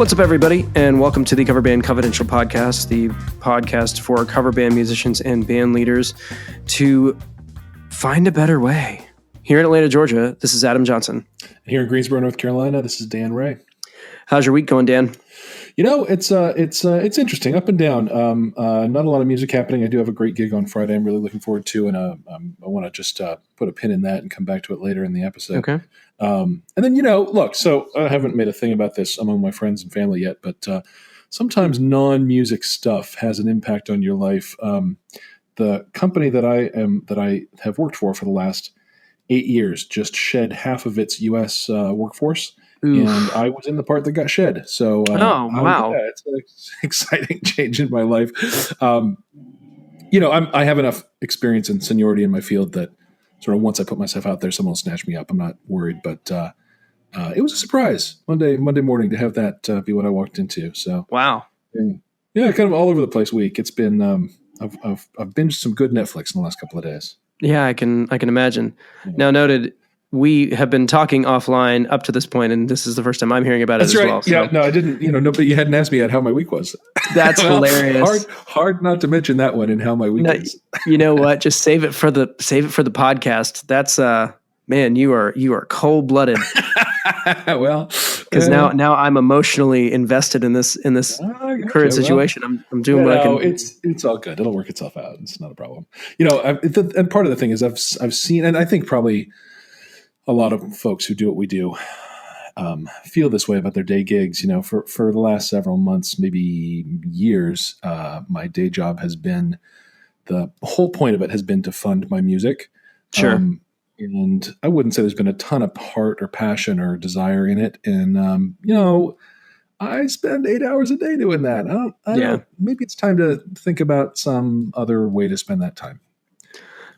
What's up, everybody, and welcome to the Cover Band Confidential podcast, the podcast for cover band musicians and band leaders to find a better way. Here in Atlanta, Georgia, this is Adam Johnson. Here in Greensboro, North Carolina, this is Dan Ray. How's your week going, Dan? You know, it's interesting, up and down. Not a lot of music happening. I do have a great gig on Friday I'm really looking forward to, and I want to just put a pin in that and come back to it later in the episode. Okay. And then, look, so I haven't made a thing about this among my friends and family yet, but sometimes non-music stuff has an impact on your life. The company that I have worked for the last 8 years just shed half of its U.S. Workforce. Oof. And I was in the part that got shed. So, wow. It's an exciting change in my life. I have enough experience and seniority in my field that sort of once I put myself out there, someone will snatch me up. I'm not worried, but it was a surprise Monday morning to have that be what I walked into. So, wow. Yeah, kind of all over the place week. It's been, I've binged some good Netflix in the last couple of days. Yeah, I can imagine. Yeah. Now, noted, we have been talking offline up to this point, and this is the first time I'm hearing about it. That's as right. well. So. Yeah, no, I didn't. But you hadn't asked me yet how my week was. That's hilarious. Hard not to mention that one and how my week is. You know what? Just save it for the podcast. That's man, you are cold blooded. Well, because now I'm emotionally invested in this current situation. Well, I'm doing what I can. It's all good. It'll work itself out. It's not a problem. And part of the thing is I've seen, and I think probably a lot of folks who do what we do feel this way about their day gigs. For the last several months, maybe years, my day job has been, the whole point of it has been to fund my music. Sure. And I wouldn't say there's been a ton of heart or passion or desire in it. And, I spend 8 hours a day doing that. I don't, maybe it's time to think about some other way to spend that time.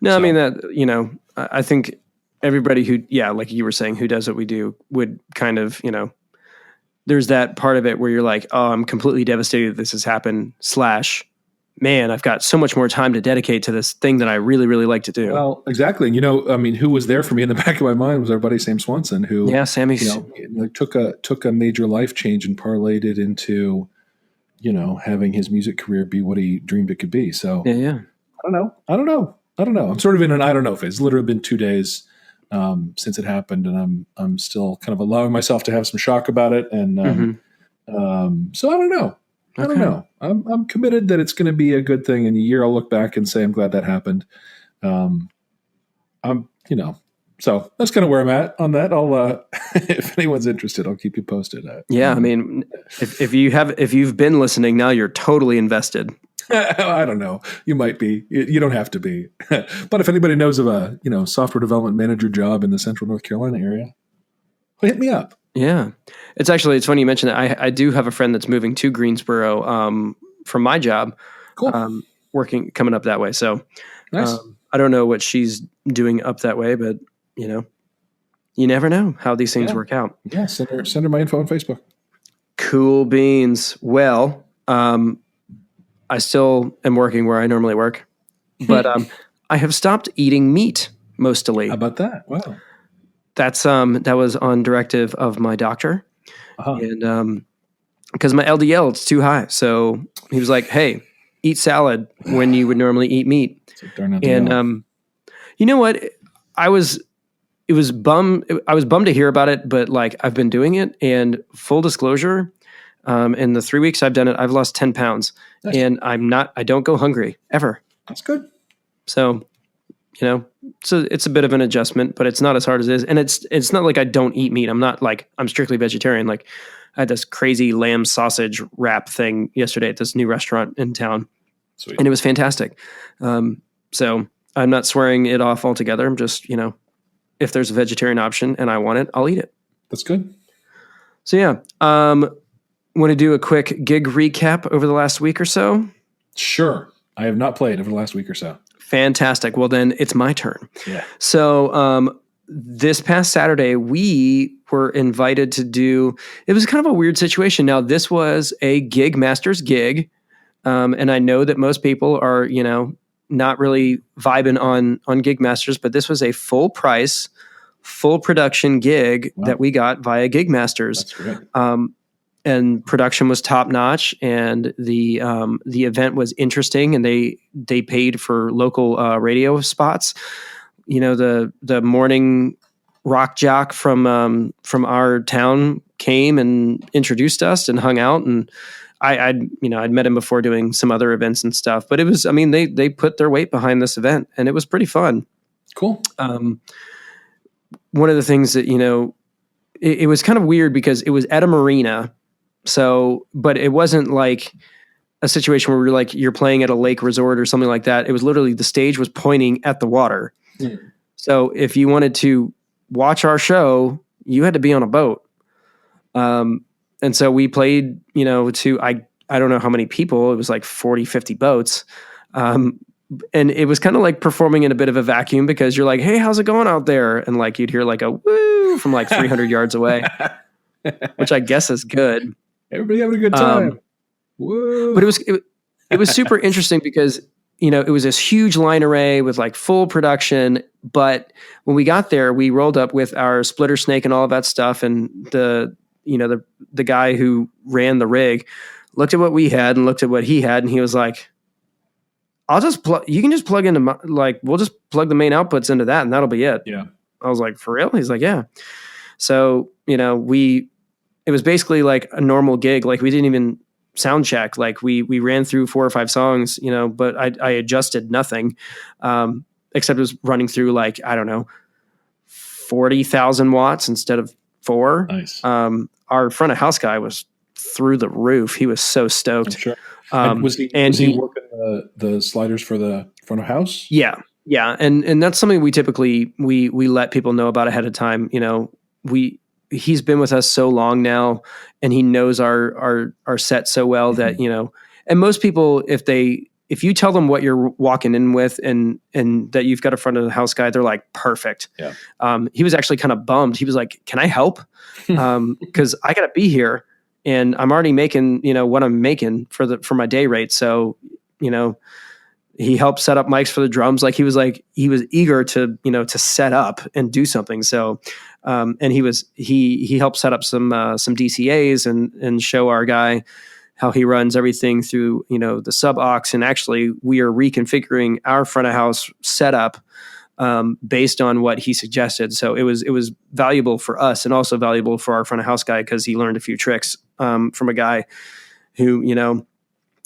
No, so. I mean that, I think everybody who, like you were saying, who does what we do would kind of, there's that part of it where you're like, oh, I'm completely devastated that this has happened / man, I've got so much more time to dedicate to this thing that I really, really like to do. Well, exactly. And who was there for me in the back of my mind was our buddy Sam Swanson, who took a major life change and parlayed it into, having his music career be what he dreamed it could be. So yeah. I don't know. I'm sort of in an I don't know phase. It's literally been 2 days since it happened, and I'm still kind of allowing myself to have some shock about it. And so I don't know. I don't know. I'm committed that it's going to be a good thing. In a year, I'll look back and say I'm glad that happened. So that's kind of where I'm at on that. I'll, if anyone's interested, I'll keep you posted. I mean, if you've been listening now, you're totally invested. I don't know. You might be. You don't have to be. But if anybody knows of a software development manager job in the Central North Carolina area, hit me up. Yeah, it's funny you mentioned that. I do have a friend that's moving to Greensboro from my job. Cool. Coming up that way. So nice. I don't know what she's doing up that way, but you never know how these things work out. Yeah, send her my info on Facebook. Cool beans. Well, I still am working where I normally work, but I have stopped eating meat mostly. How about that? Wow. That's that was on directive of my doctor, and because my LDL it's too high, so he was like, "Hey, eat salad when you would normally eat meat." And you know what? I was bummed to hear about it, but like I've been doing it, and full disclosure, in the 3 weeks I've done it, I've lost 10 pounds, nice. And I don't go hungry ever. That's good. So. So it's a bit of an adjustment, but it's not as hard as it is. And it's not like I don't eat meat. I'm not like, I'm strictly vegetarian. Like I had this crazy lamb sausage wrap thing yesterday at this new restaurant in town. Sweet. And it was fantastic. So I'm not swearing it off altogether. I'm just, if there's a vegetarian option and I want it, I'll eat it. That's good. So yeah. Want to do a quick gig recap over the last week or so? Sure. I have not played over the last week or so. Fantastic. Well, then it's my turn. Yeah. So this past Saturday, we were invited to do, it was kind of a weird situation. Now, this was a gig master's gig. And I know that most people are, not really vibing on gig masters, but this was a full price, full production gig that we got via Gig Masters. That's great. and production was top notch, and the event was interesting, and they paid for local radio spots. You know, the morning rock jock from our town came and introduced us and hung out, and I'd met him before doing some other events and stuff, but it was, I mean, they put their weight behind this event, and it was pretty fun. Cool. One of the things that, you know, it was kind of weird because it was at a marina. So, but it wasn't like a situation where you're playing at a lake resort or something like that. It was literally, the stage was pointing at the water. Mm. So if you wanted to watch our show, you had to be on a boat. And so we played, you know, to, I don't know how many people, it was like 40, 50 boats. And it was kind of like performing in a bit of a vacuum, because you're like, hey, how's it going out there? And like, you'd hear like a woo from like 300 yards away, which I guess is good. Everybody having a good time. Whoa. But it was super interesting because, you know, it was this huge line array with like full production. But when we got there, we rolled up with our splitter snake and all of that stuff. And the guy who ran the rig looked at what we had and looked at what he had. And he was like, you can just plug into we'll just plug the main outputs into that and that'll be it. Yeah. I was like, for real? He's like, yeah. So, you know, it was basically like a normal gig. Like we didn't even sound check. Like we ran through 4 or 5 songs, you know, but I adjusted nothing, except it was running through like, I don't know, 40,000 watts instead of 4. Nice. Our front of house guy was through the roof. He was so stoked. I'm sure. Was he working the sliders for the front of house? Yeah. Yeah. And that's something we typically, we let people know about ahead of time. You know, he's been with us so long now, and he knows our set so well, mm-hmm. that, you know, and most people, if you tell them what you're walking in with and that you've got a front of the house guy, they're like, perfect. Yeah. He was actually kind of bummed. He was like, can I help? 'Cause I gotta be here and I'm already making, you know, what I'm making for my day rate. So, you know, he helped set up mics for the drums. Like he was eager to, you know, to set up and do something. So, and he helped set up some DCAs and show our guy how he runs everything through, you know, the sub aux. And actually we are reconfiguring our front of house setup, based on what he suggested. So it was valuable for us and also valuable for our front of house guy, because he learned a few tricks, from a guy who, you know,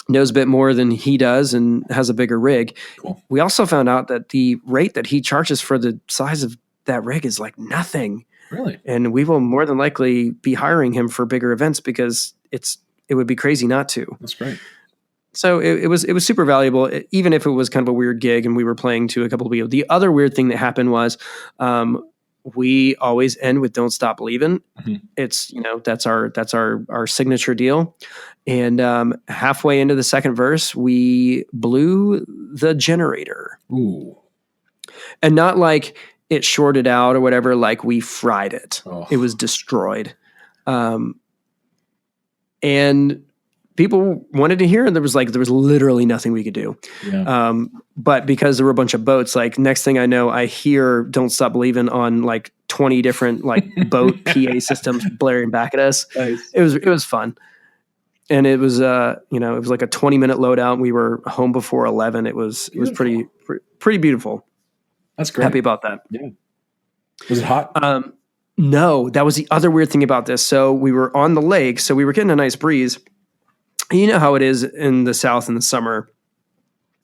knows a bit more than he does and has a bigger rig. Cool. We also found out that the rate that he charges for the size of that rig is like nothing. Really? And we will more than likely be hiring him for bigger events, because it would be crazy not to. That's great. So it was super valuable, even if it was kind of a weird gig and we were playing to a couple of people. The other weird thing that happened was, we always end with "Don't Stop Believin'." Mm-hmm. It's, you know, that's our signature deal. And halfway into the second verse, we blew the generator. Ooh. And not like it shorted out or whatever, like we fried it. Oh. It was destroyed. And people wanted to hear, and there was literally nothing we could do. Yeah. But because there were a bunch of boats, like next thing I know, I hear "Don't Stop Believin'" on like 20 different like boat PA systems blaring back at us. Nice. It was fun. And it was, you know, it was like a 20-minute loadout. We were home before 11. It was pretty beautiful. That's great. Happy about that. Yeah. Was it hot? No, that was the other weird thing about this. So we were on the lake, so we were getting a nice breeze. And you know how it is in the South in the summer,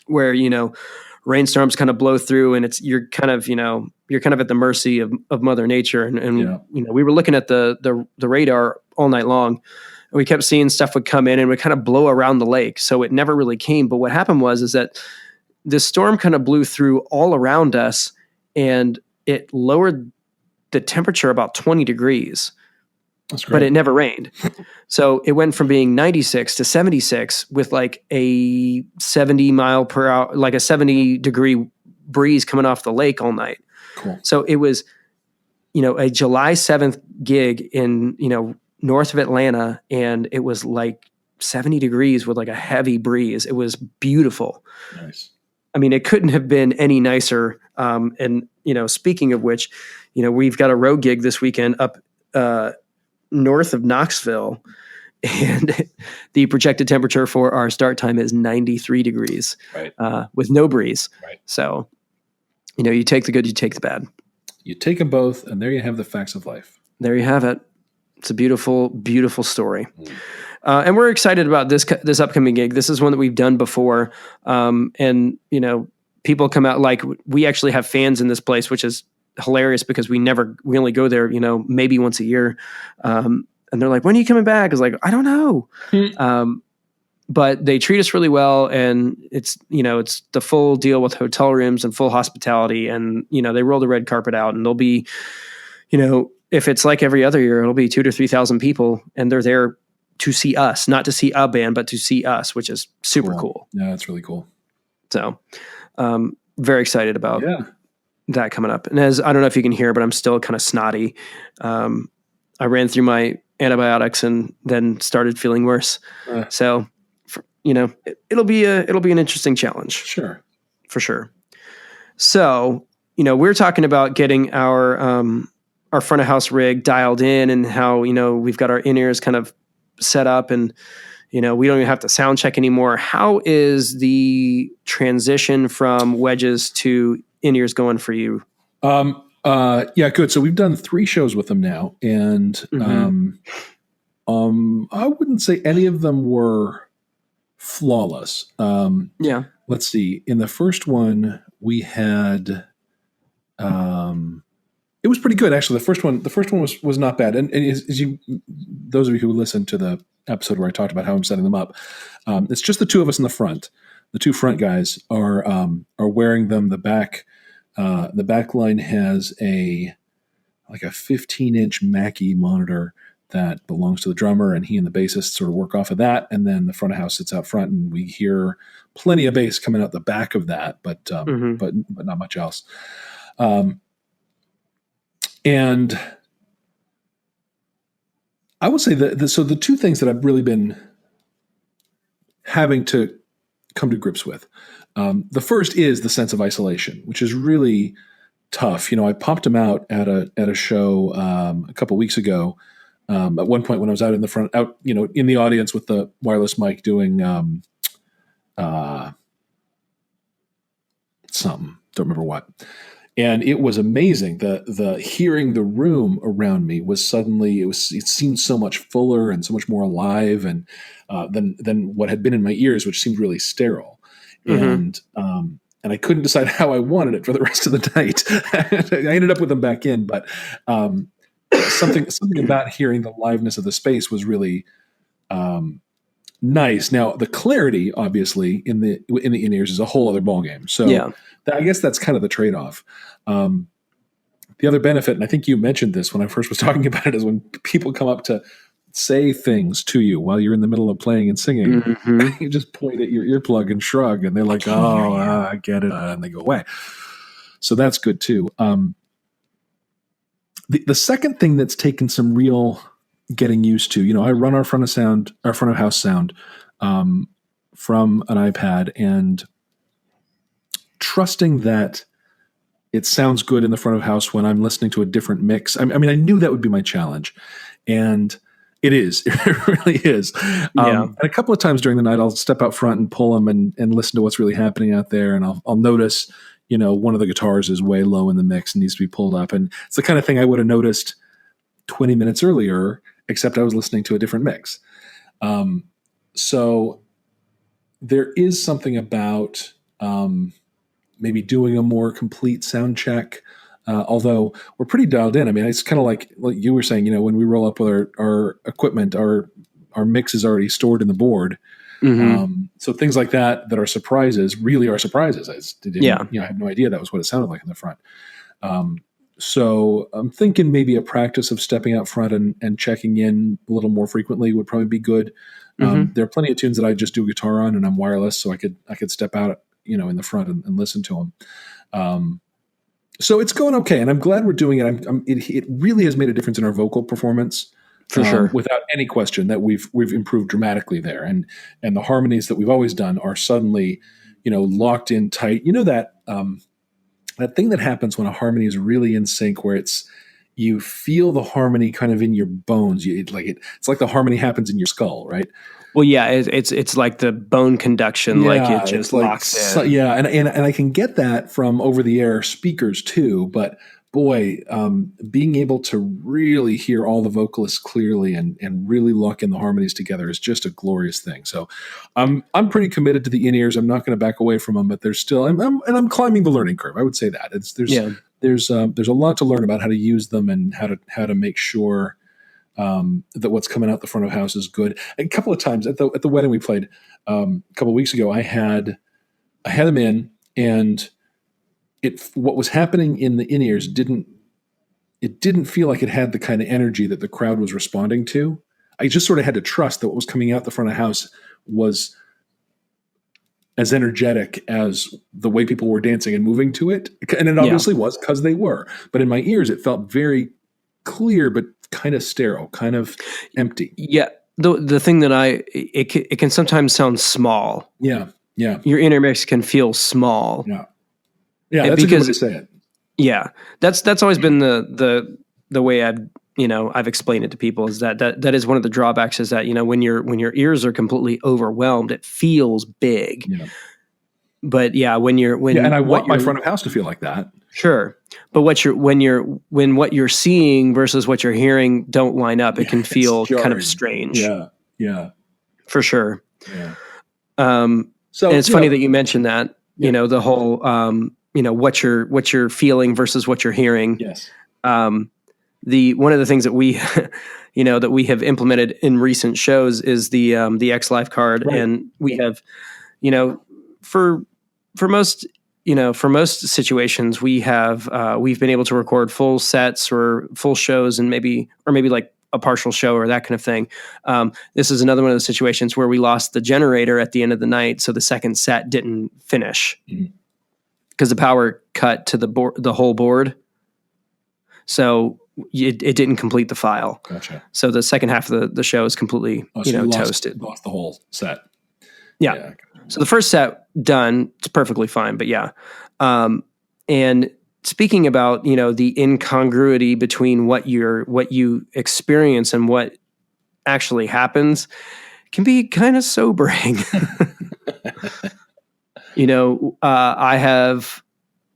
where, you know, rainstorms kind of blow through, and you're kind of at the mercy of Mother Nature. And yeah. You know, we were looking at the radar all night long, and we kept seeing stuff would come in and would kind of blow around the lake. So it never really came. But what happened was that this storm kind of blew through all around us, and it lowered the temperature about 20 degrees. That's great. But it never rained. So it went from being 96 to 76 with like a 70 mile per hour, like a 70 degree breeze coming off the lake all night. Cool. So it was, you know, a July 7th gig in, you know, north of Atlanta, and it was like 70 degrees with like a heavy breeze. It was beautiful. Nice. I mean, it couldn't have been any nicer. And, you know, speaking of which, you know, we've got a road gig this weekend up north of Knoxville, and the projected temperature for our start time is 93 degrees, right. With no breeze. Right. So, you take the good, you take the bad. You take them both, and there you have the facts of life. There you have it. It's a beautiful, beautiful story. And we're excited about this upcoming gig. This is one that we've done before. And, people come out, like, we actually have fans in this place, which is hilarious because we only go there, maybe once a year. And they're like, when are you coming back? It's like, I don't know. But they treat us really well, and it's the full deal with hotel rooms and full hospitality, and they roll the red carpet out, and they'll be, if it's like every other year, it'll be 2,000 to 3,000 people, and they're there to see us, not to see a band, but to see us, which is super cool. Yeah, that's really cool. So, very excited about that coming up. And I don't know if you can hear, but I'm still kind of snotty. I ran through my antibiotics and then started feeling worse. So, it'll be an interesting challenge. Sure. For sure. So, we're talking about getting our front of house rig dialed in, and how, we've got our in-ears kind of set up, and, we don't even have to sound check anymore. How is the transition from wedges to in-ears going for you? Yeah, good. So we've done 3 shows with them now, and I wouldn't say any of them were flawless. Let's see. In the first one, we had it was pretty good, actually. The first one was not bad. And as those of you who listened to the episode where I talked about how I'm setting them up, it's just the 2 of us in the front. The 2 front guys are wearing them. The back line has a 15-inch Mackie monitor that belongs to the drummer, and he and the bassist sort of work off of that. And then the front of house sits out front, and we hear plenty of bass coming out the back of that, but not much else. And I would say that so the 2 things that I've really been having to come to grips with, the first is the sense of isolation, which is really tough. I popped them out at a show a couple weeks ago. At one point when I was out in the front, in the audience with the wireless mic doing something, don't remember what. And it was amazing. The hearing the room around me was suddenly, it seemed so much fuller and so much more alive, and than what had been in my ears, which seemed really sterile. And I couldn't decide how I wanted it for the rest of the night. I ended up with them back in, but something about hearing the liveness of the space was really nice. Now, the clarity, obviously, in the in-ears is a whole other ballgame. So I guess that's kind of the trade-off. The other benefit, and I think you mentioned this when I first was talking about it, is when people come up to say things to you while you're in the middle of playing and singing, you just point at your earplug and shrug, and they're like, I get it, and they go away. So that's good too. The second thing that's taken some real getting used to, I run our front of house sound from an iPad, and trusting that it sounds good in the front of house when I'm listening to a different mix. I mean, I knew that would be my challenge, and it is. It really is. And a couple of times during the night, I'll step out front and pull them and listen to what's really happening out there, and I'll notice, one of the guitars is way low in the mix and needs to be pulled up, and it's the kind of thing I would have noticed 20 minutes earlier, except I was listening to a different mix. So there is something about maybe doing a more complete sound check, although we're pretty dialed in. I mean, it's kind of like you were saying, when we roll up with our equipment, our mix is already stored in the board. So things like that are surprises really are surprises. I had no idea that was what it sounded like in the front. So I'm thinking maybe a practice of stepping out front and checking in a little more frequently would probably be good. There are plenty of tunes that I just do guitar on, and I'm wireless, so I could step out, in the front and listen to them. So it's going okay, and I'm glad we're doing it. It really has made a difference in our vocal performance, for sure, without any question. That we've improved dramatically there, and the harmonies that we've always done are suddenly, locked in tight. That thing that happens when a harmony is really in sync, where it's you feel the harmony kind of in your bones. It's like the harmony happens in your skull, right? Well, yeah, it's like the bone conduction, like it just it's like, locks in. Yeah, and I can get that from over-the-air speakers too, but boy, being able to really hear all the vocalists clearly and really lock in the harmonies together is just a glorious thing. So I'm pretty committed to the Inears. I'm not going to back away from them, but there's still I'm climbing the learning curve. I would say that there's a lot to learn about how to use them and how to make sure that what's coming out the front of house is good. A couple of times at the wedding we played a couple of weeks ago, I had them in, and what was happening in the in-ears didn't feel like it had the kind of energy that the crowd was responding to. I just sort of had to trust that what was coming out the front of house was as energetic as the way people were dancing and moving to it. And it obviously was, because they were. But in my ears, it felt very clear, but kind of sterile, kind of empty. Yeah. The thing that it can sometimes sound small. Yeah. Yeah. Your inner mix can feel small. Yeah. Yeah. That's a good way to say it. Yeah. That's always been the way I've explained it to people, is that is one of the drawbacks, is that, when your ears are completely overwhelmed, it feels big. Yeah. But and I want my front of house to feel like that. Sure. But when what you're seeing versus what you're hearing don't line up, it can feel kind of strange. Yeah. Yeah. For sure. Yeah. So and it's funny that you mentioned that, the whole, what you're feeling versus what you're hearing. Yes. One of the things that we, that we have implemented in recent shows is the X Life card. Right. And we have, for most situations, we've been able to record full sets or full shows, and maybe like a partial show or that kind of thing. This is another one of the situations where we lost the generator at the end of the night, so the second set didn't finish because the power cut to the whole board. So it didn't complete the file. Gotcha. So the second half of the show is completely toasted. Lost the whole set. Yeah. So the first set done, it's perfectly fine. But yeah. And speaking about, the incongruity between what you experience and what actually happens can be kind of sobering.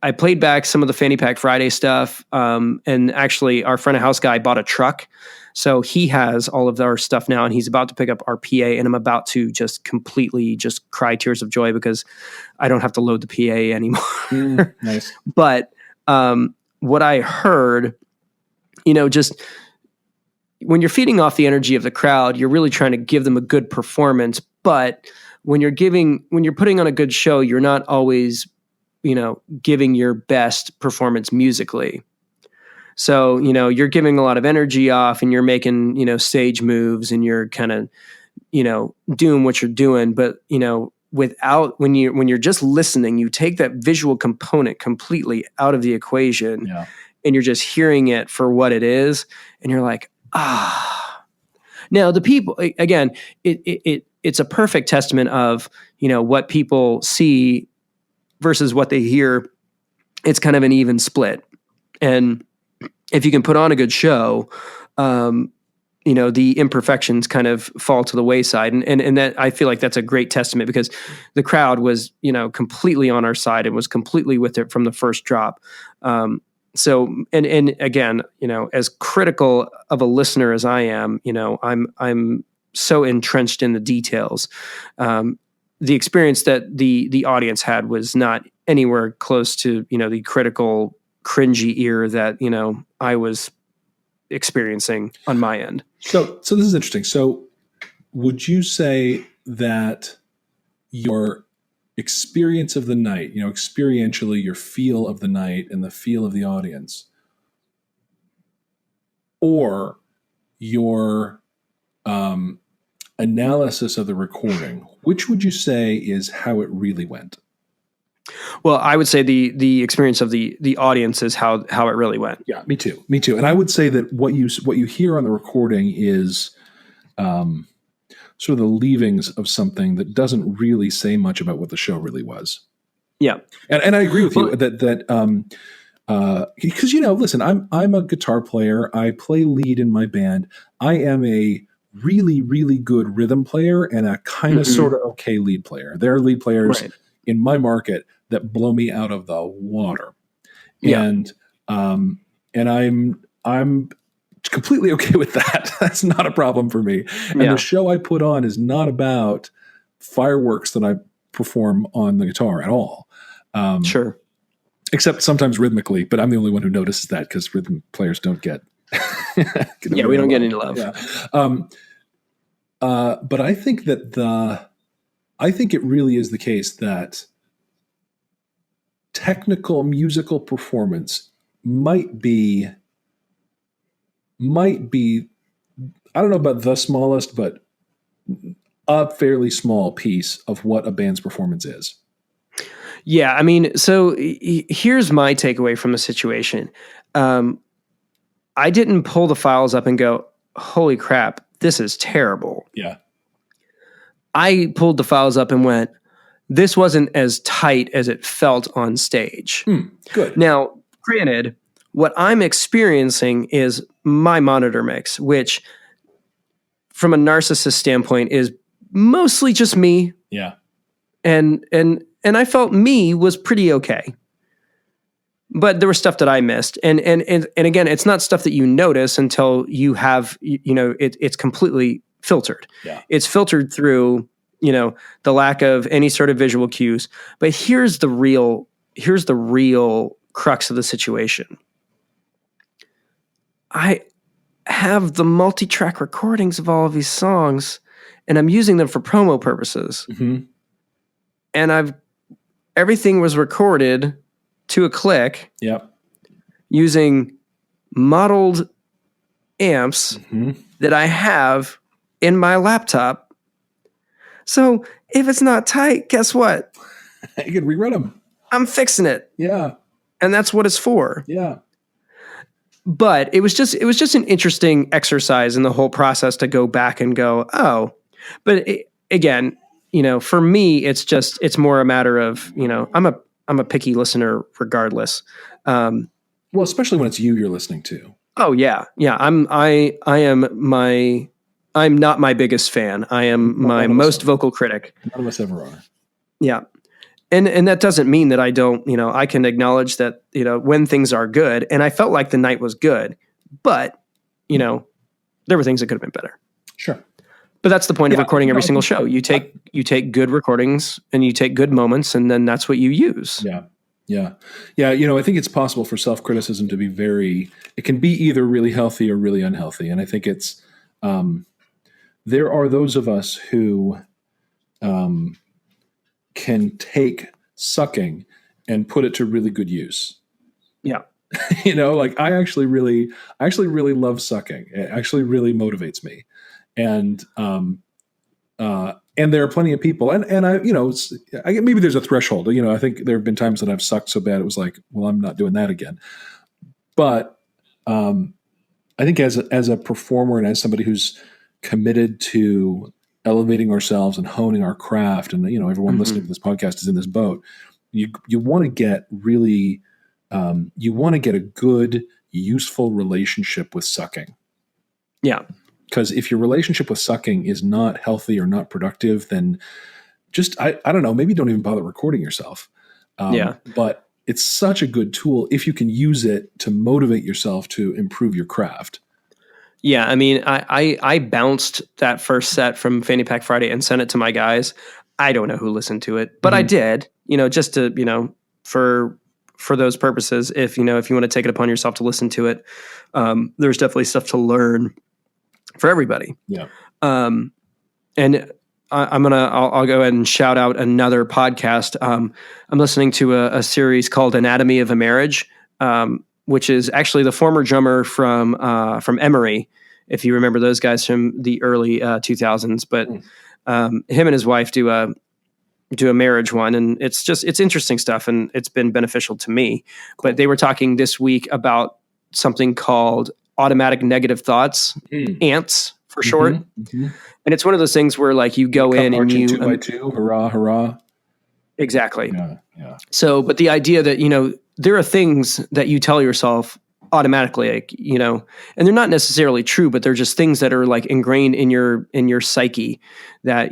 I played back some of the Fanny Pack Friday stuff. And actually our front of house guy bought a truck. So he has all of our stuff now, and he's about to pick up our PA, and I'm about to just completely just cry tears of joy because I don't have to load the PA anymore. Nice. But what I heard, just when you're feeding off the energy of the crowd, you're really trying to give them a good performance. But when you're putting on a good show, you're not always, giving your best performance musically. So, you're giving a lot of energy off, and you're making, stage moves, and you're kind of, doing what you're doing. But, when you're just listening, you take that visual component completely out of the equation, and you're just hearing it for what it is. And you're like, Now the people, again, it's a perfect testament of, what people see versus what they hear. It's kind of an even split. And if you can put on a good show, the imperfections kind of fall to the wayside. And that, I feel like that's a great testament, because the crowd was, completely on our side and was completely with it from the first drop. So, and again, as critical of a listener as I am, I'm so entrenched in the details. The experience that the audience had was not anywhere close to, the critical, cringy ear that, I was experiencing on my end. So this is interesting. So would you say that your experience of the night, experientially, your feel of the night and the feel of the audience, or your analysis of the recording, which would you say is how it really went? Well, I would say the experience of the audience is how it really went. Yeah, me too. And I would say that what you hear on the recording is sort of the leavings of something that doesn't really say much about what the show really was. Yeah, and I agree with you that because listen, I'm a guitar player. I play lead in my band. I am a really, really good rhythm player and a kind of sort of okay lead player. There are lead players in my market that blow me out of the water. Yeah. And I'm completely okay with that. That's not a problem for me. And the show I put on is not about fireworks that I perform on the guitar at all. Sure. Except sometimes rhythmically, but I'm the only one who notices that because rhythm players don't get. We don't get any love. Yeah. But I think that I think it really is the case that technical musical performance might be, I don't know about the smallest, but a fairly small piece of what a band's performance is. Yeah, I mean, so here's my takeaway from the situation. I didn't pull the files up and go, holy crap, this is terrible. Yeah. I pulled the files up and went, this wasn't as tight as it felt on stage. Good. Now, granted, what I'm experiencing is my monitor mix, which from a narcissist standpoint is mostly just me. Yeah. And I felt me was pretty okay. But there was stuff that I missed. And again, it's not stuff that you notice until you have, it's completely filtered. Yeah. It's filtered through, the lack of any sort of visual cues. But here's the real crux of the situation. I have the multi-track recordings of all of these songs, and I'm using them for promo purposes. Mm-hmm. And everything was recorded to a click. Yep. Using modeled amps that I have in my laptop. So if it's not tight, guess what? You can rerun them. I'm fixing it. Yeah. And that's what it's for. Yeah. But it was just an interesting exercise in the whole process to go back and go, oh, but again, for me, it's more a matter of, I'm a picky listener regardless. Well, especially when it's you're listening to. Oh yeah. Yeah. I'm not my biggest fan. I am my most vocal critic. None of us ever are. Yeah. And that doesn't mean that I don't, I can acknowledge that, when things are good, and I felt like the night was good, but, there were things that could have been better. Sure. But that's the point of recording every single show. You take good recordings and you take good moments, and then that's what you use. Yeah. Yeah. Yeah. I think it's possible for self-criticism to be it can be either really healthy or really unhealthy. And I think it's, there are those of us who, can take sucking and put it to really good use. Yeah. I actually really love sucking. It actually really motivates me. And there are plenty of people, and I, maybe there's a threshold. I think there have been times that I've sucked so bad it was like, well, I'm not doing that again. But I think as a performer and as somebody who's committed to elevating ourselves and honing our craft, and everyone listening to this podcast is in this boat. You want to get really, you want to get a good, useful relationship with sucking. Yeah. Because if your relationship with sucking is not healthy or not productive, then just, I don't know, maybe don't even bother recording yourself. But it's such a good tool if you can use it to motivate yourself to improve your craft. Yeah. I mean, I bounced that first set from Fanny Pack Friday and sent it to my guys. I don't know who listened to it, but I did, just to, for those purposes, if you want to take it upon yourself to listen to it, there's definitely stuff to learn for everybody. Yeah. And I'll go ahead and shout out another podcast. I'm listening to a series called Anatomy of a Marriage, which is actually the former drummer from Emery, if you remember those guys from the early 2000s. But him and his wife do a marriage one, and it's interesting stuff, and it's been beneficial to me. Cool. But they were talking this week about something called automatic negative thoughts, ANTs for short. And it's one of those things where like you go in and you 2 by 2, hurrah, hurrah. Exactly. Yeah. So, but the idea that, there are things that you tell yourself automatically, like, and they're not necessarily true, but they're just things that are like ingrained in your psyche that,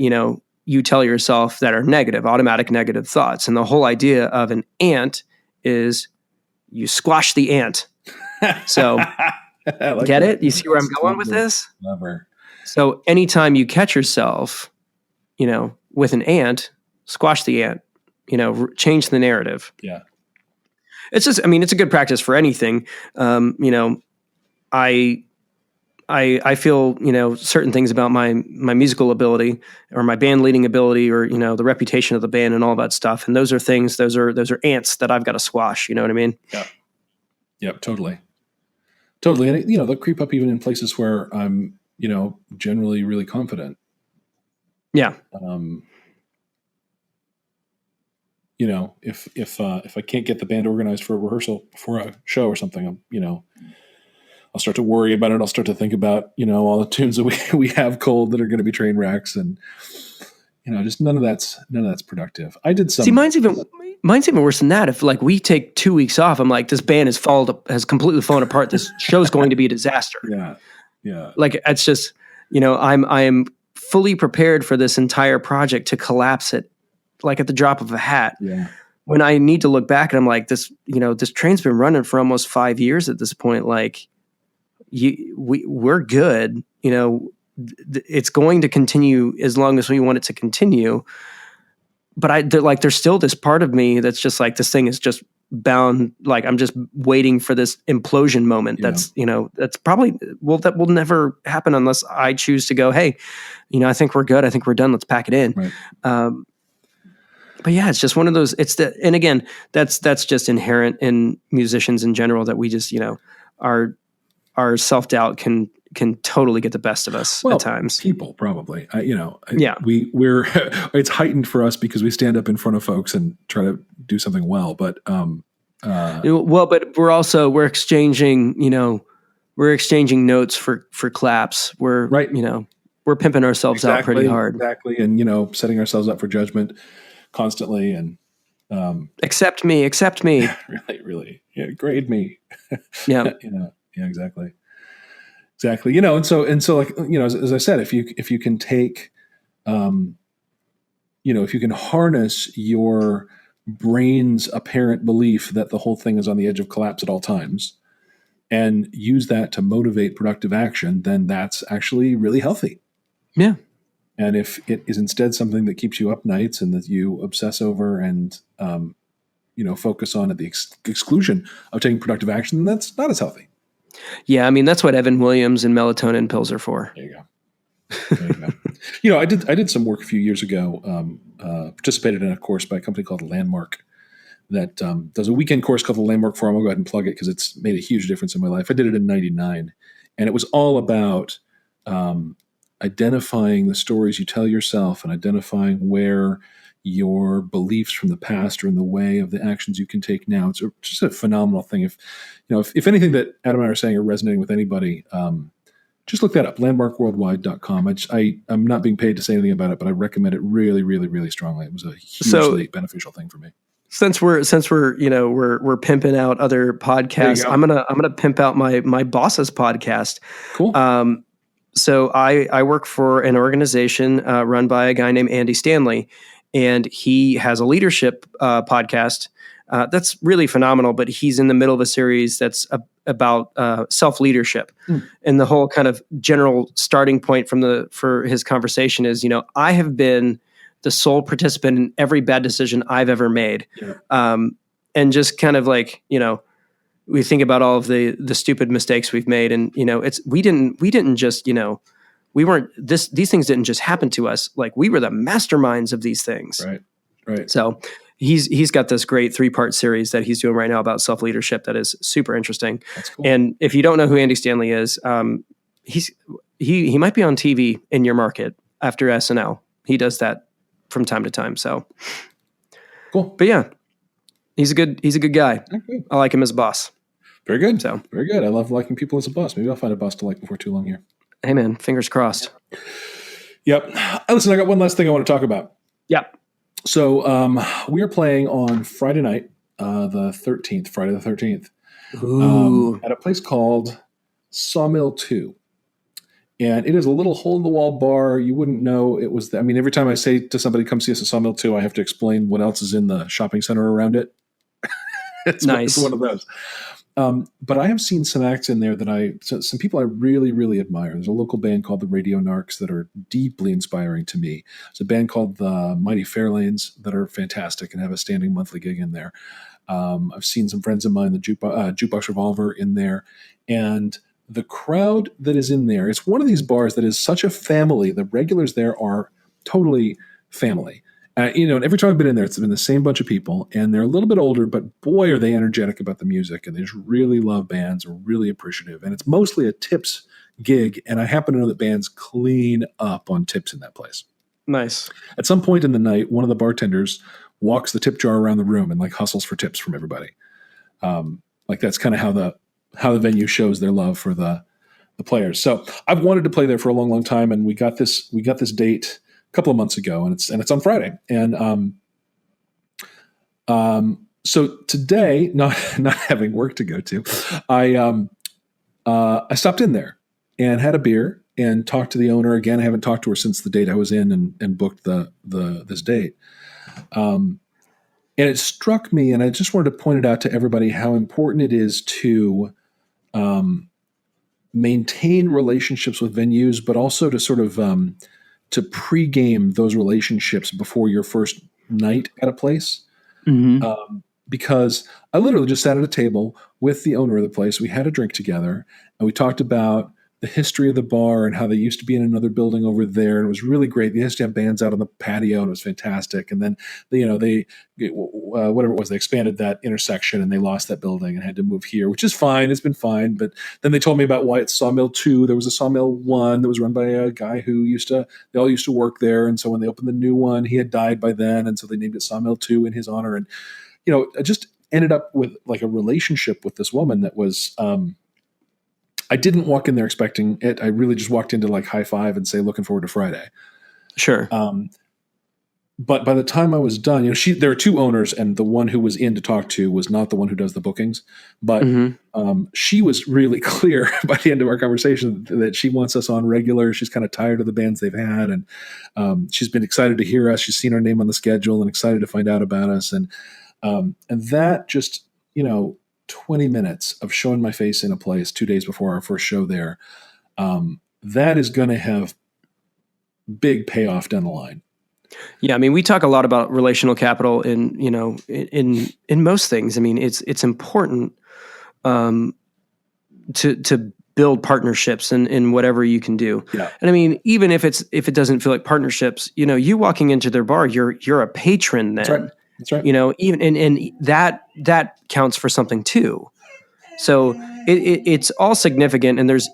you tell yourself that are negative, automatic negative thoughts. And the whole idea of an ant is you squash the ant. So like get it? You see where I'm going with this? Never. So anytime you catch yourself, with an ant, squash the ant, change the narrative. Yeah. It's just, it's a good practice for anything. I feel, certain things about my musical ability or my band leading ability or, the reputation of the band and all that stuff. And those are ants that I've got to squash. You know what I mean? Yeah. Yep. Totally. Totally. And, they'll creep up even in places where I'm, generally really confident. Yeah. If I can't get the band organized for a rehearsal before a show or something, I'll start to worry about it. I'll start to think about, all the tunes that we have cold that are going to be train wrecks, and just none of that's productive. I did some. See, mine's even worse than that. If like we take 2 weeks off, I'm like, this band has completely fallen apart. This show's going to be a disaster. Yeah, yeah. Like it's just, I am fully prepared for this entire project to collapse it, like at the drop of a hat. Yeah. When I need to look back and I'm like, this train's been running for almost 5 years at this point. Like, we're good. It's going to continue as long as we want it to continue. But there's still this part of me that's just like, this thing is just bound. Like, I'm just waiting for this implosion moment. Yeah. That's probably, that will never happen unless I choose to go, hey, I think we're good. I think we're done. Let's pack it in. Right. But yeah, it's just one of those, and again, that's just inherent in musicians in general, that we just, our self-doubt can totally get the best of us at times. People probably, yeah, we're it's heightened for us because we stand up in front of folks and try to do something well. But but we're exchanging, notes for claps. We're right. We're pimping ourselves out pretty hard. Exactly. And, setting ourselves up for judgment constantly. And accept me. really. Yeah. Grade me. Yeah. Yeah, exactly. And so like, as I said, if you can take, if you can harness your brain's apparent belief that the whole thing is on the edge of collapse at all times and use that to motivate productive action, then that's actually really healthy. Yeah. And if it is instead something that keeps you up nights and that you obsess over and, focus on at the exclusion of taking productive action, then that's not as healthy. Yeah, that's what Evan Williams and melatonin pills are for. There you go. I did some work a few years ago. Participated in a course by a company called Landmark that does a weekend course called the Landmark Forum. I'll go ahead and plug it because it's made a huge difference in my life. I did it in '99, and it was all about identifying the stories you tell yourself and identifying where your beliefs from the past are in the way of the actions you can take now. It's just a phenomenal thing. If anything that Adam and I are saying are resonating with anybody, just look that up, landmarkworldwide.com. I'm not being paid to say anything about it, but I recommend it really, really, really strongly. It was a hugely beneficial thing for me. Since we're pimping out other podcasts, I'm gonna pimp out my boss's podcast. Cool. So I work for an organization run by a guy named Andy Stanley, and he has a leadership podcast that's really phenomenal. But he's in the middle of a series that's about self-leadership. And the whole kind of general starting point for his conversation is, I have been the sole participant in every bad decision I've ever made. Yeah. And just kind of like, we think about all of the stupid mistakes we've made, and we didn't just these things didn't just happen to us. Like, we were the masterminds of these things. Right. So he's got this great 3-part series that he's doing right now about self-leadership that is super interesting. That's cool. And if you don't know who Andy Stanley is, he might be on TV in your market after SNL. He does that from time to time. So cool. But yeah, he's a good guy. Okay. I like him as a boss. Very good. So very good. I love liking people as a boss. Maybe I'll find a boss to like before too long here. Hey man, fingers crossed. Yep. Listen, I got one last thing I want to talk about. Yep. So we are playing on Friday night the 13th, Friday the 13th, Ooh. at a place called Sawmill 2. And it is a little hole-in-the-wall bar. You wouldn't know it was. I mean, every time I say to somebody, "Come see us at Sawmill 2," I have to explain what else is in the shopping center around it. It's Nice. one of those. But I have seen some acts in there some people I really, really admire. There's a local band called the Radio Narcs that are deeply inspiring to me. There's a band called the Mighty Fairlanes that are fantastic and have a standing monthly gig in there. I've seen some friends of mine, the Jukebox Revolver, in there. And the crowd that is in there, it's one of these bars that is such a family. The regulars there are totally family. And every time I've been in there, it's been the same bunch of people, and they're a little bit older, but boy, are they energetic about the music, and they just really love bands, are really appreciative. And it's mostly a tips gig, and I happen to know that bands clean up on tips in that place. Nice. At some point in the night, one of the bartenders walks the tip jar around the room and hustles for tips from everybody. That's kind of how the venue shows their love for the players. So I've wanted to play there for a long, long time, and we got this date couple of months ago, and it's on Friday. And so today, not having work to go to, I stopped in there and had a beer and talked to the owner again. I haven't talked to her since the date I was in and booked this date. And it struck me, and I just wanted to point it out to everybody, how important it is to maintain relationships with venues, but also to sort of to pregame those relationships before your first night at a place. Mm-hmm. Because I literally just sat at a table with the owner of the place. We had a drink together, and we talked about the history of the bar and how they used to be in another building over there. And it was really great. They used to have bands out on the patio, and it was fantastic. And then, whatever it was, they expanded that intersection, and they lost that building and had to move here, which is fine. It's been fine. But then they told me about why it's Sawmill 2. There was a Sawmill 1 that was run by a guy who they all used to work there. And so when they opened the new one, he had died by then. And so they named it Sawmill 2 in his honor. And, I just ended up with a relationship with this woman that was, I didn't walk in there expecting it. I really just walked in to high five and say, looking forward to Friday. Sure. But by the time I was done, there are two owners, and the one who was in to talk to was not the one who does the bookings. But she was really clear by the end of our conversation that she wants us on regular. She's kind of tired of the bands they've had, and she's been excited to hear us. She's seen our name on the schedule and excited to find out about us. And that just, 20 minutes of showing my face in a place 2 days before our first show there, that is going to have big payoff down the line. Yeah, I mean, we talk a lot about relational capital in most things. I mean, it's important to build partnerships in whatever you can do. Yeah. And I mean, even if it doesn't feel like partnerships, you walking into their bar, you're a patron then. That's right. Even and that counts for something too. So it's all significant, and there's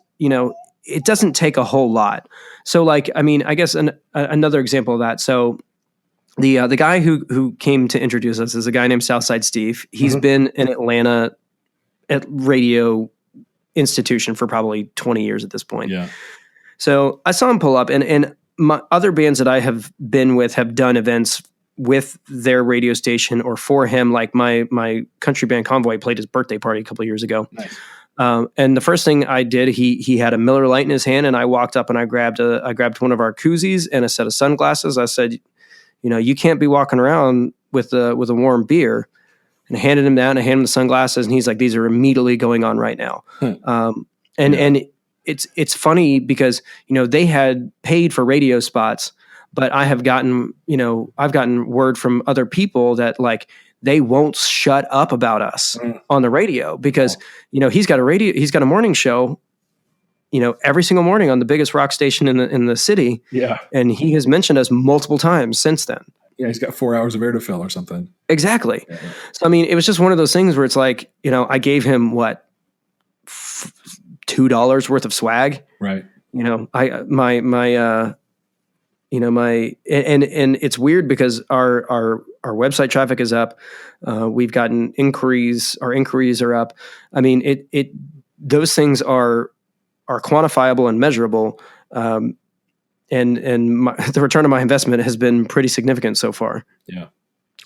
it doesn't take a whole lot. So I guess another example of that. So the guy who came to introduce us is a guy named Southside Steve. He's been in Atlanta at radio institution for probably 20 years at this point. Yeah. So I saw him pull up, and my other bands that I have been with have done events with their radio station or for him. Like my country band Convoy played his birthday party a couple of years ago. Nice. And the first thing I did, he had a Miller Lite in his hand, and I walked up and I grabbed one of our koozies and a set of sunglasses. I said, you can't be walking around with a warm beer. And I handed him that, and I handed him the sunglasses, and he's like, these are immediately going on right now. And it's funny because, they had paid for radio spots, but I've gotten word from other people that they won't shut up about us on the radio because, he's got a morning show, every single morning on the biggest rock station in the city. Yeah. And he has mentioned us multiple times since then. Yeah. He's got 4 hours of air to fill or something. Exactly. Yeah. So, it was just one of those things where it's I gave him $2 worth of swag. Right. And it's weird because our website traffic is up. We've gotten inquiries. Our inquiries are up. Those things are quantifiable and measurable. And the return on my investment has been pretty significant so far. Yeah.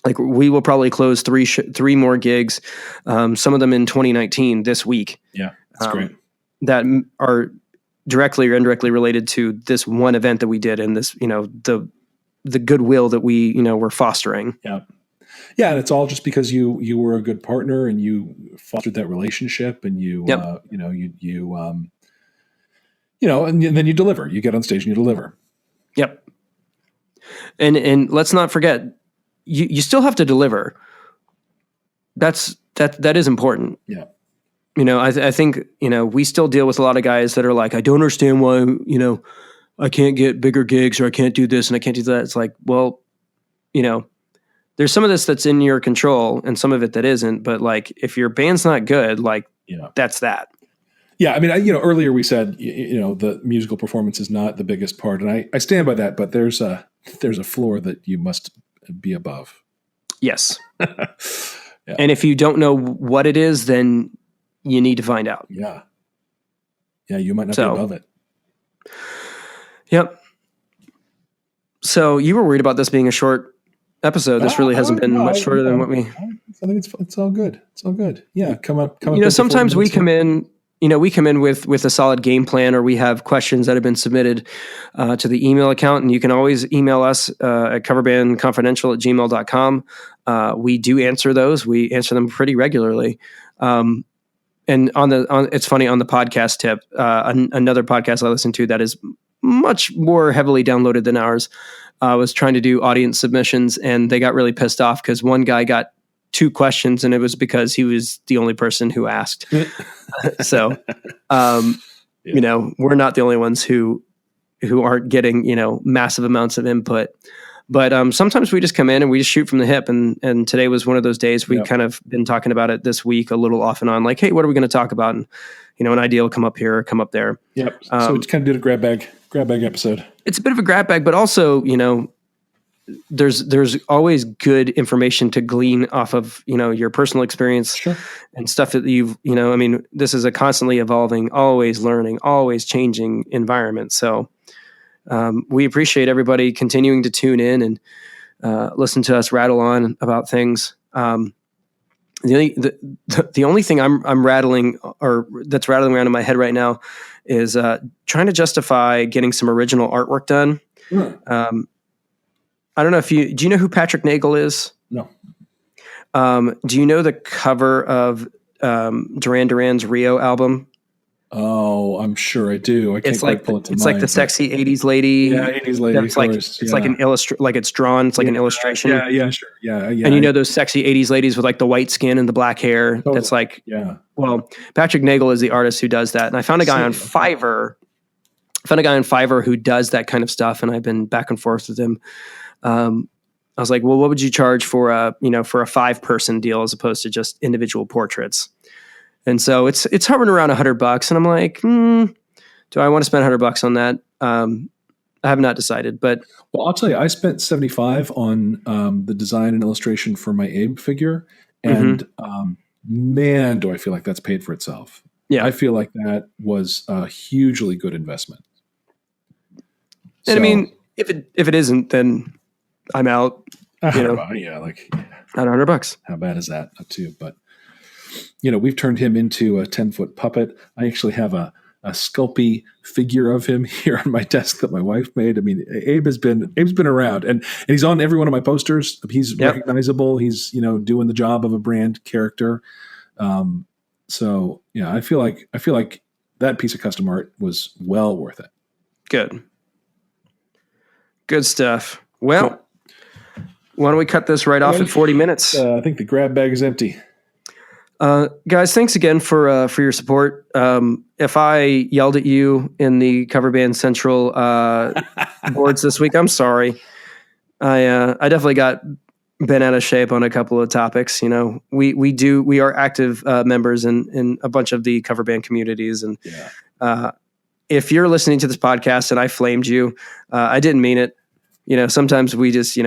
Like we will probably close three more gigs, some of them in 2019 this week. Yeah, that's great. That are directly or indirectly related to this one event that we did, and this, the goodwill that we, were fostering. Yeah. Yeah. And it's all just because you were a good partner and you fostered that relationship, and and then you deliver. You get on stage and you deliver. Yep. And let's not forget, you still have to deliver. That is important. Yeah. I think, we still deal with a lot of guys that are like, I don't understand why, I can't get bigger gigs, or I can't do this and I can't do that. It's like, well, there's some of this that's in your control and some of it that isn't. But like, if your band's not good, like, that's that. Yeah. I mean, earlier we said, the musical performance is not the biggest part, and I stand by that, but there's a floor that you must be above. Yes. Yeah. And if you don't know what it is, then you need to find out. Yeah. Yeah. You might not be above it. Yep. So you were worried about this being a short episode. This really hasn't been much shorter than what we. I think it's all good. It's all good. Yeah. Come up. Sometimes we come in. We come in with a solid game plan, or we have questions that have been submitted to the email account, and you can always email us at coverbandconfidential@gmail.com. We do answer those. We answer them pretty regularly. And it's funny, on the podcast tip, another podcast I listen to that is much more heavily downloaded than ours was trying to do audience submissions, and they got really pissed off because one guy got 2 questions, and it was because he was the only person who asked. So, we're not the only ones who aren't getting, massive amounts of input. But sometimes we just come in and we just shoot from the hip. And today was one of those days. We kind of been talking about it this week a little off and on, like, hey, what are we going to talk about? And, an idea will come up here or come up there. Yep. So we just kind of did a grab bag episode. It's a bit of a grab bag, but also, there's always good information to glean off of, your personal experience and stuff that you've, this is a constantly evolving, always learning, always changing environment. So we appreciate everybody continuing to tune in and listen to us rattle on about things. The only thing I'm rattling, or that's rattling around in my head right now, is trying to justify getting some original artwork done. I don't know do you know who Patrick Nagel is? No. Do you know the cover of Duran Duran's Rio album? Oh, I'm sure I do. I can't quite pull it to mind. It's like the sexy 80s lady. Yeah, 80s lady. It's like an it's drawn. It's like an illustration. Yeah, sure. Yeah. And those sexy 80s ladies with like the white skin and the black hair. Totally. That's like, well, Patrick Nagel is the artist who does that. And I found a guy on Fiverr. Who does that kind of stuff, and I've been back and forth with him. I was like, well, what would you charge for a 5-person deal as opposed to just individual portraits? And so it's hovering around $100, and I'm like, do I want to spend $100 on that? I have not decided, but I'll tell you, I spent $75 on the design and illustration for my Abe figure, and man, do I feel like that's paid for itself. Yeah, I feel like that was a hugely good investment. And I mean, if it isn't, then I'm out. Yeah, like at $100. How bad is that? Too, but we've turned him into a 10-foot puppet. I actually have a Sculpey figure of him here on my desk that my wife made. I mean, Abe's been around, and he's on every one of my posters. He's recognizable. He's doing the job of a brand character. So yeah, I feel like that piece of custom art was well worth it. Good stuff. Well, cool. Why don't we cut this right off at 40 minutes? I think the grab bag is empty. Guys, thanks again for your support. If I yelled at you in the Cover Band Central boards this week, I'm sorry. I definitely got bent out of shape on a couple of topics. We are active members in a bunch of the cover band communities, and if you're listening to this podcast and I flamed you, I didn't mean it. Sometimes we just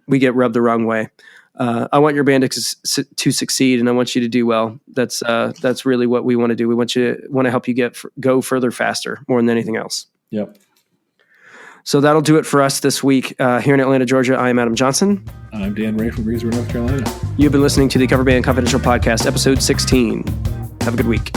we get rubbed the wrong way. I want your band to succeed, and I want you to do well. That's really what we want to do. We want to help you go further faster, more than anything else. Yep. So that'll do it for us this week. Here in Atlanta, Georgia, I am Adam Johnson. I'm Dan Ray from Greensboro, North Carolina. You've been listening to the Cover Band Confidential Podcast, episode 16. Have a good week.